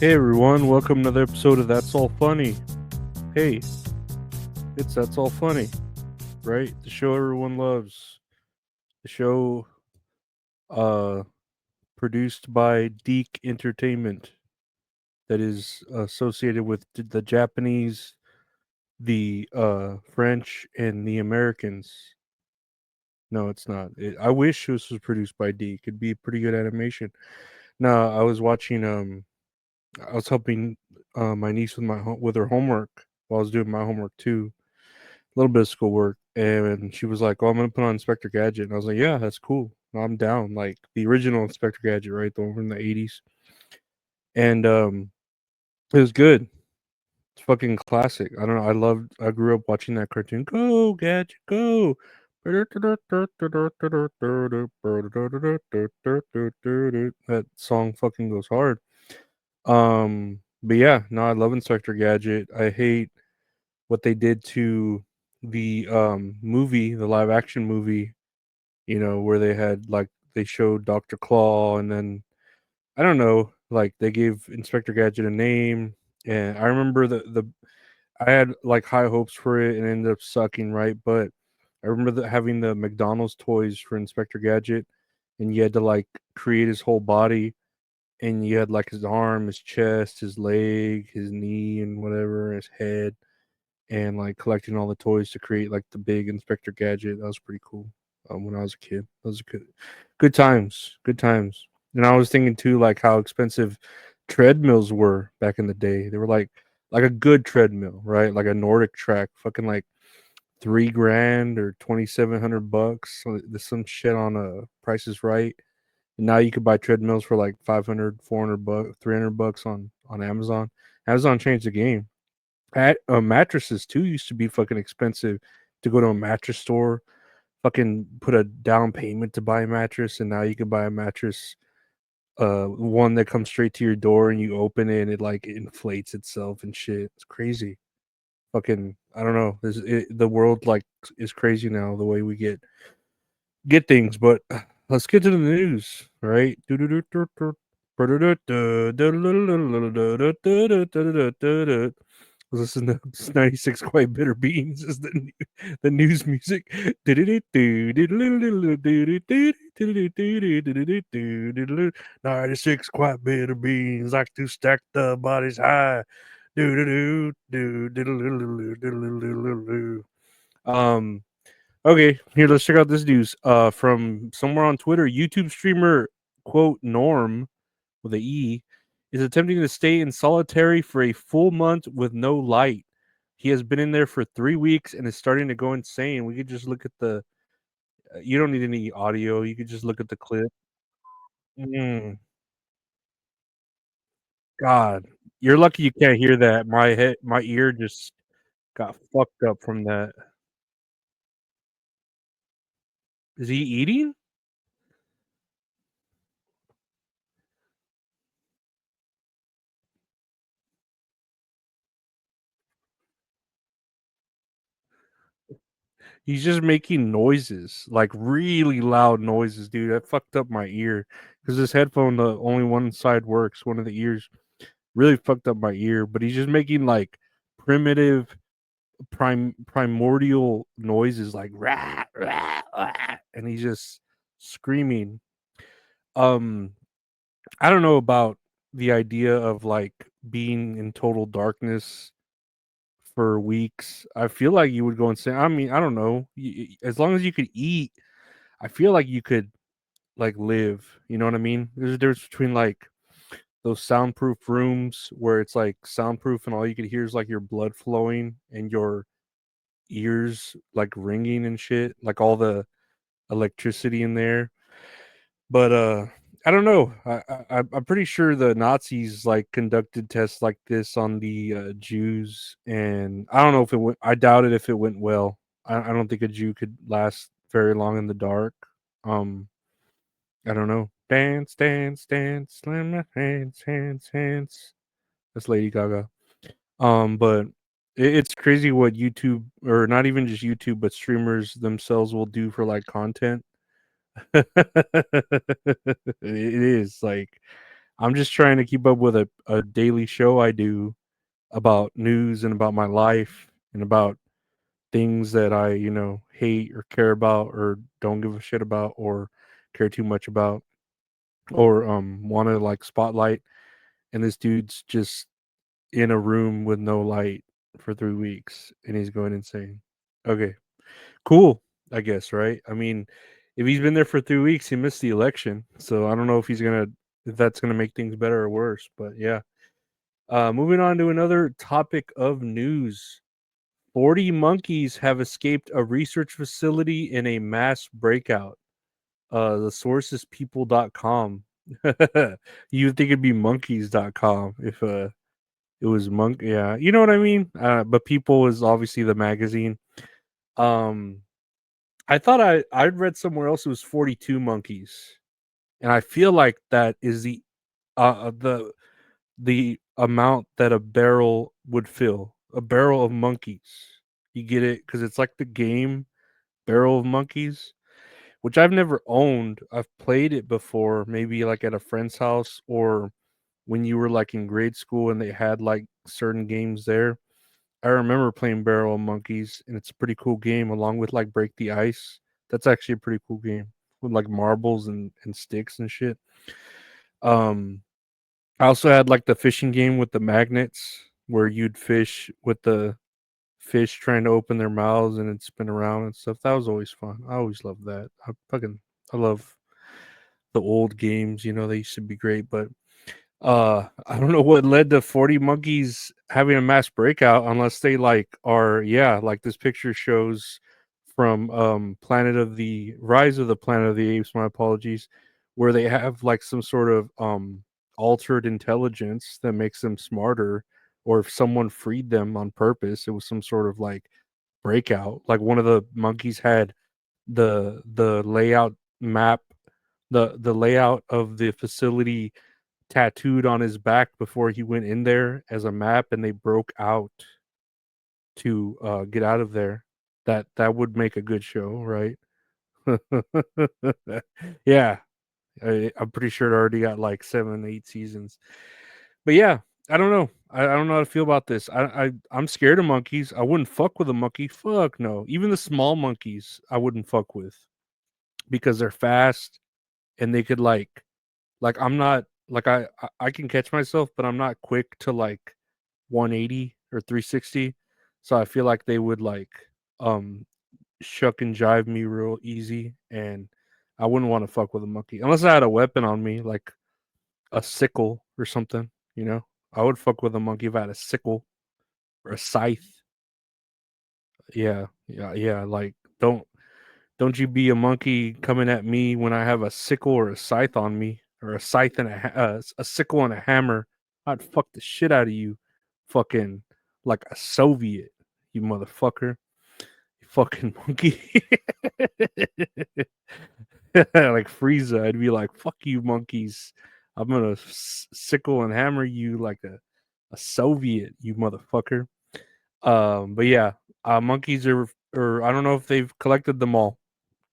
Hey everyone, welcome to another episode of That's All Funny. Hey, it's That's All Funny, right? The show everyone loves. The show uh produced by Deke Entertainment that is associated with the Japanese, the French, and the Americans. No, it's not. I wish this was produced by Deke. It'd be pretty good animation. No, I was helping my niece with with her homework while I was doing my homework too, a little bit of schoolwork, and she was like, "Oh, I'm gonna put on Inspector Gadget," and I was like, "Yeah, that's cool. I'm down." Like the original Inspector Gadget, right, the one from the '80s, and it was good. It's fucking classic. I don't know. I grew up watching that cartoon. Go Gadget, go! That song fucking goes hard. But yeah, no, I love Inspector Gadget. I hate what they did to the movie, the live action movie, where they showed Dr. Claw, and then I don't know, like they gave Inspector Gadget a name, and I remember the I had like high hopes for it and it ended up sucking, right? But I remember having the McDonald's toys for Inspector Gadget, and you had to like create his whole body, and you had like his arm, his chest, his leg, his knee, and whatever, his head, and like collecting all the toys to create like the big Inspector Gadget. That was pretty cool. When I was a kid, those are good times, good times. And I was thinking too, like how expensive treadmills were back in the day. They were like a good treadmill, right? Like a Nordic track, fucking like 3 grand or 2,700 bucks. There's some shit on Price is Right. And now you could buy treadmills for like 500, 400 bucks, 300 bucks on Amazon. Amazon changed the game. Mattresses too used to be fucking expensive to go to a mattress store, fucking put a down payment to buy a mattress, and now you can buy a mattress, one that comes straight to your door, and you open it and it like inflates itself and shit. It's crazy. Fucking, I don't know. The world like is crazy now the way we get things, but let's get to the news, right? Listen to 96 Quiet Bitter Beans is the news music. 96 Quiet Bitter Beans like to stack the bodies high. Um, Okay, here, let's check out this news. From somewhere on Twitter, YouTube streamer quote Norm with a E is attempting to stay in solitary for a full month with no light. He has been in there for 3 weeks and is starting to go insane. We could just look at the. You don't need any audio. You could just look at the clip. Mm, God, you're lucky you can't hear that. My ear just got fucked up from that. Is he eating? He's just making noises, like really loud noises, dude. That fucked up my ear because this headphone, the only one side works, one of the ears really fucked up my ear. But he's just making like primitive, primordial noises, like rah, rah, rah, and he's just screaming. Um, I don't know about the idea of like being in total darkness for weeks. I feel like you would go insane. I mean, I don't know. As long as you could eat, I feel like you could like live. You know what I mean? There's a difference between like those soundproof rooms where it's like soundproof and all you could hear is like your blood flowing and your ears like ringing and shit, like all the electricity in there. But I don't know. I'm pretty sure the Nazis like conducted tests like this on the Jews, and I don't know if it went. I doubt it if it went well. I don't think a Jew could last very long in the dark. Um, I don't know. Dance, dance, dance, slam my hands, hands, hands. That's Lady Gaga. But it's crazy what YouTube, or not even just YouTube, but streamers themselves will do for like content. It is like I'm just trying to keep up with a daily show I do about news and about my life and about things that I, hate or care about or don't give a shit about or care too much about or want to like spotlight. And this dude's just in a room with no light for 3 weeks and he's going insane. Okay, cool. I guess, right? I mean, if he's been there for 3 weeks, he missed the election. So I don't know if that's gonna make things better or worse. But yeah. Moving on to another topic of news. 40 monkeys have escaped a research facility in a mass breakout. The source is people.com. You'd think it'd be monkeys.com if it was monk. Yeah, you know what I mean? But People is obviously the magazine. Um, I thought I'd read somewhere else it was 42 monkeys, and I feel like that is the amount that a barrel would fill. A barrel of monkeys. You get it? Because it's like the game Barrel of Monkeys, which I've never owned. I've played it before, maybe like at a friend's house or when you were like in grade school and they had like certain games there. I remember playing Barrel of Monkeys, and it's a pretty cool game along with like Break the Ice. That's actually a pretty cool game with like marbles and sticks and shit. Um, I also had like the fishing game with the magnets where you'd fish with the fish trying to open their mouths and it'd spin around and stuff. That was always fun. I always loved that. I love the old games, they used to be great, but I don't know what led to 40 monkeys having a mass breakout unless they like are like this picture shows from Planet of the Rise of the Planet of the Apes, my apologies, where they have like some sort of altered intelligence that makes them smarter, or if someone freed them on purpose, it was some sort of like breakout. Like one of the monkeys had the layout map, the layout of the facility tattooed on his back before he went in there as a map, and they broke out to get out of there. That would make a good show, right? Yeah, I'm pretty sure it already got like 7, 8 seasons. But yeah, I don't know. I don't know how to feel about this. I'm scared of monkeys. I wouldn't fuck with a monkey. Fuck no. Even the small monkeys, I wouldn't fuck with because they're fast and they could like I'm not like I can catch myself, but I'm not quick to like 180 or 360. So I feel like they would like um shuck and jive me real easy, and I wouldn't want to fuck with a monkey unless I had a weapon on me, like a sickle or something. I would fuck with a monkey if I had a sickle or a scythe. Yeah, yeah, yeah. Like don't you be a monkey coming at me when I have a sickle or a scythe on me, or a scythe and a sickle and a hammer. I'd fuck the shit out of you, fucking like a Soviet, you motherfucker, you fucking monkey. Like Frieza, I'd be like, "Fuck you, monkeys! I'm gonna sickle and hammer you like a Soviet, you motherfucker." But yeah, monkeys or I don't know if they've collected them all.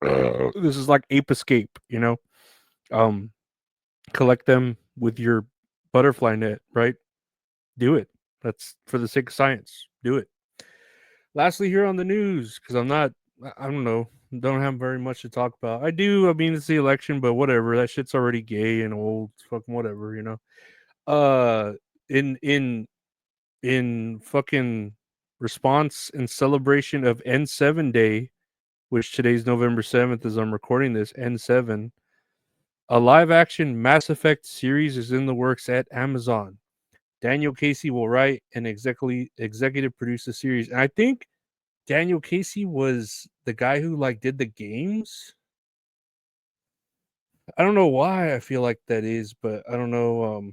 This is like Ape Escape, Um, collect them with your butterfly net, right? Do it. That's for the sake of science. Do it. Lastly, here on the news, because I don't know, don't have very much to talk about. I do. I mean, it's the election, but whatever. That shit's already gay and old. Fucking whatever. Uh, in in in fucking response and celebration of N7 Day, which today's November 7th as I'm recording this. N7. A live action Mass Effect series is in the works at Amazon. Daniel Casey will write and executive produce the series. And I think Daniel Casey was the guy who like did the games. I don't know why I feel like that is, but I don't know.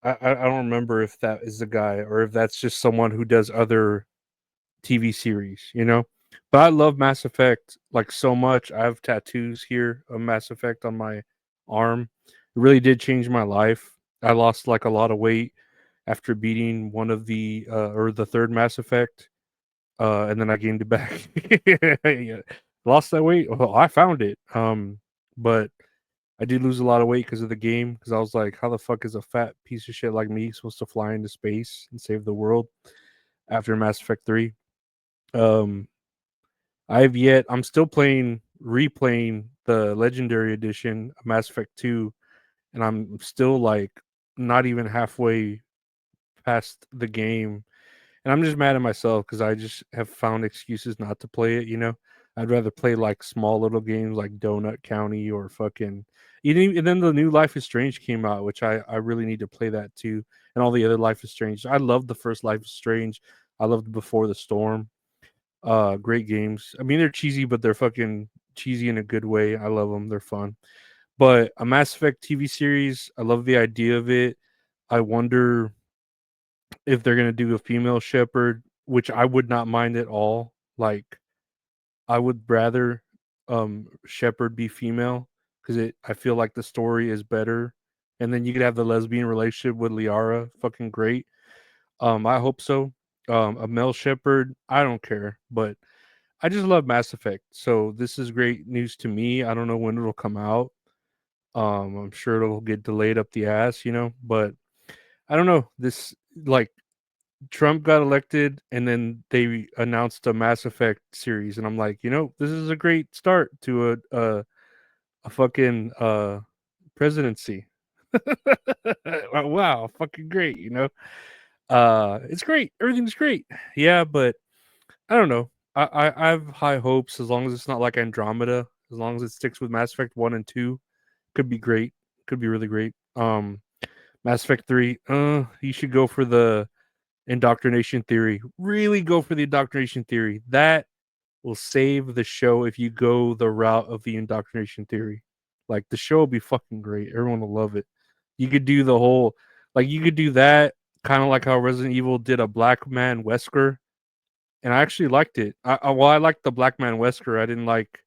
I don't remember if that is the guy or if that's just someone who does other TV series. But I love Mass Effect like so much. I have tattoos here of Mass Effect on my arm. It really did change my life. I lost like a lot of weight after beating one of the or the third Mass Effect, and then I gained it back. Yeah. Lost that weight. Well, I found it. But I did lose a lot of weight because of the game. Because I was like, how the fuck is a fat piece of shit like me supposed to fly into space and save the world after Mass Effect 3? Um, I'm still replaying the Legendary Edition of Mass Effect 2, and I'm still like not even halfway past the game, and I'm just mad at myself because I just have found excuses not to play it. I'd rather play like small little games like Donut County or fucking. And then the new Life is Strange came out, which I really need to play that too, and all the other Life is Strange. I loved the first Life is Strange. I loved Before the Storm. Great games. I mean, they're cheesy, but they're fucking cheesy in a good way. I love them. They're fun. But a Mass Effect TV series, I love the idea of it. I wonder if they're gonna do a female Shepherd, which I would not mind at all. Like, I would rather Shepherd be female because I feel like the story is better. And then you could have the lesbian relationship with Liara. Fucking great. I hope so. A male Shepherd, I don't care, but I just love Mass Effect. So this is great news to me. I don't know when it'll come out. I'm sure it'll get delayed up the ass, but I don't know. This like Trump got elected and then they announced a Mass Effect series and I'm like, this is a great start to a fucking presidency. Wow, fucking great. It's great. Everything's great. Yeah, but I don't know. I have high hopes as long as it's not like Andromeda, as long as it sticks with Mass Effect 1 and 2, could be great. Could be really great. Mass Effect 3, you should go for the indoctrination theory. Really go for the indoctrination theory. That will save the show if you go the route of the indoctrination theory. Like the show will be fucking great. Everyone will love it. You could do the whole you could do that kind of like how Resident Evil did a Black Man Wesker, and I actually liked it. I liked the Black Man Wesker. I didn't like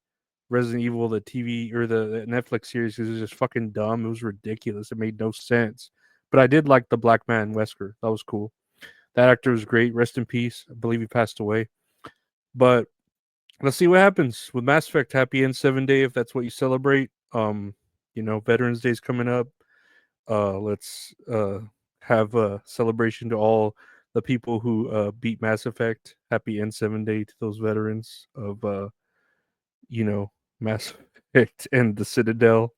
Resident Evil the TV or the Netflix series because it was just fucking dumb. It was ridiculous. It made no sense. But I did like the Black Man Wesker. That was cool. That actor was great. Rest in peace. I believe he passed away. But let's see what happens with Mass Effect. Happy N7 Day if that's what you celebrate. Veterans Day's coming up. Let's have a celebration to all the people who beat Mass Effect. Happy N7 Day to those veterans of you know Mass Effect and the Citadel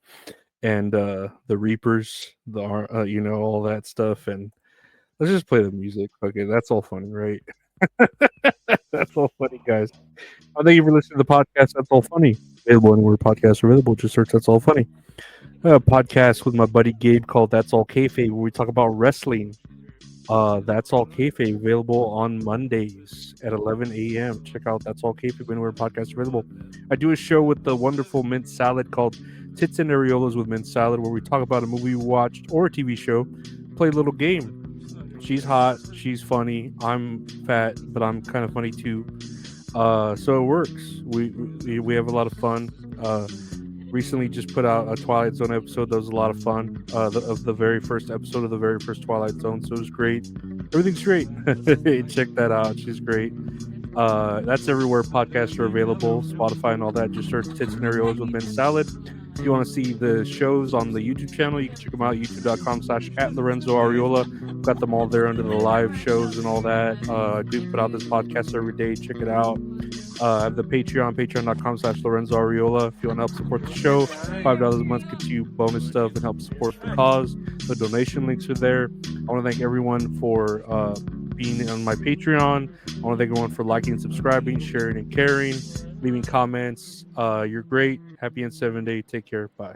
and the Reapers, all that stuff. And let's just play the music. Okay, that's all funny, right? That's all funny, guys. Thank you for listening to the podcast. That's all funny. Available anywhere podcasts are available. Just search That's All Funny. A podcast with my buddy Gabe called That's All Kayfabe, where we talk about wrestling. That's All Kayfabe, available on Mondays at 11 a.m. Check out That's All Kayfabe anywhere podcasts are available. I do a show with the wonderful Mint Salad called Tits and Areolas with Mint Salad, where we talk about a movie we watched or a TV show, play a little game. She's hot, she's funny. I'm fat, but I'm kind of funny too. So it works. We have a lot of fun. Recently just put out a Twilight Zone episode that was a lot of fun. Of the very first episode of the very first Twilight Zone, so it was great. Everything's great. Check that out. She's great. That's everywhere podcasts are available, Spotify and all that. Just search Tits and Areolas with Mint Salad. If you want to see the shows on the YouTube channel, you can check them out, youtube.com/@Lorenzo Ariola. Got them all there under the live shows and all that. I do put out this podcast every day. Check it out. I have the patreon.com/Lorenzo Ariola. If you want to help support the show, $5 a month gets you bonus stuff and helps support the cause. The donation links are there. I want to thank everyone for being on my Patreon. I want to thank everyone for liking, subscribing, sharing, and caring, leaving comments. You're great. Happy N7 Day. Take care. Bye.